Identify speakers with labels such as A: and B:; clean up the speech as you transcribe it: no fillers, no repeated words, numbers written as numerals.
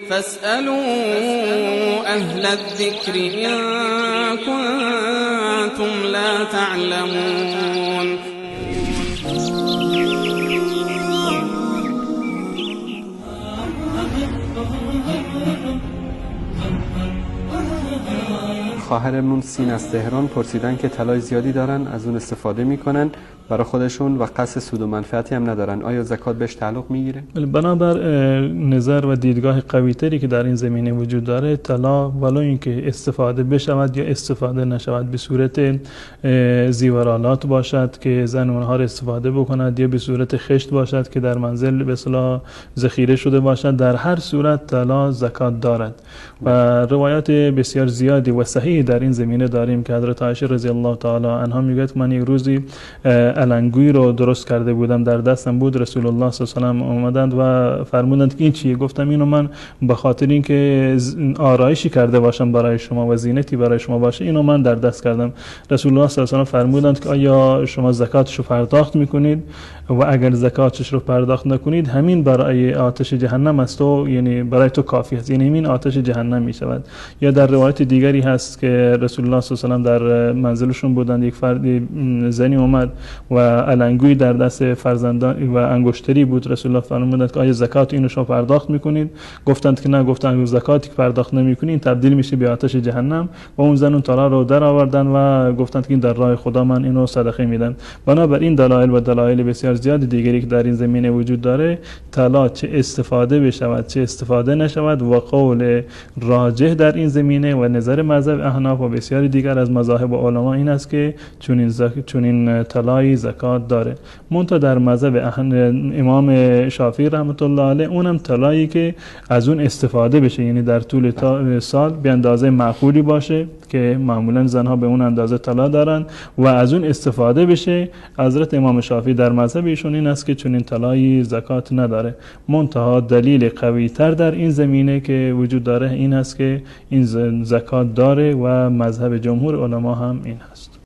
A: فاسألوا أهل الذكر إن كنتم لا تعلمون.
B: خواهرمون سین از تهران پرسیدن که طلای زیادی دارن، از اون استفاده میکنن برای خودشون و قصد سود و منفعتی هم ندارن، آیا زکات بهش تعلق میگیره؟
C: بنابر نظر و دیدگاه قوی تری که در این زمینه وجود داره، طلا ولو اینکه استفاده بشود یا استفاده نشود، به صورت زیورالات باشد که زن اونها را استفاده بکند یا به صورت خشت باشد که در منزل به اصطلاح ذخیره شده باشد، در هر صورت طلا زکات دارد. و روایات بسیار زیادی و صحیح در این زمینه داریم که حضرت عایشه رضی الله تعالی عنها میگوید من یک روزی علنگوی رو درست کرده بودم، در دستم بود، رسول الله صلی الله علیه و آله اومدند و فرمودند که این چیه؟ گفتم اینو من به خاطر اینکه آرایشی کرده باشم برای شما و زینتی برای شما باشه اینو من در دست کردم. رسول الله صلی الله علیه و آله فرمودند که آیا شما زکاتش رو پرداخت میکنید؟ و اگر زکاتش رو پرداخت نکنید همین برای آتش جهنم است و یعنی برای تو کافی است، یعنی همین آتش جهنم می شود. یا در روایت دیگری هست که رسول الله صلی الله علیه و آله در منزلشون بودند، یک فرد زنی اومد و علنگوی در دست فرزندان و انگشتری بود، رسول الله فرمودند که آیا زکات اینو شما پرداخت میکنید؟ گفتند که نه. گفتند زکاتی که پرداخت نمیکنین تبدیل میشه به آتش جهنم. و اون زن اون طلا رو در آوردن و گفتند که این در راه خدا من اینو صدقه میدم. بنابراین دلایل و دلایل بسیار زیاد دیگری که در این زمینه وجود داره، طلا چه استفاده بشود چه استفاده نشود، و قول راجح در این زمینه و نظر مذهب احناف و بسیاری دیگر از مذاهب و علما این است که چنین طلایی زکات داره. منتها در مذهب امام شافعی رحمت الله علیه اونم طلایی که از اون استفاده بشه، یعنی در طول سال به اندازه معقولی باشه که معمولا زنها به اون اندازه طلا دارن و از اون استفاده بشه. حضرت امام شافعی در مذهب ایشون این است که چنین طلایی زکات نداره. منتها دلیل قوی تر در این زمینه که وجود داره این است که این زکات داره و مذهب جمهور علما هم این هست.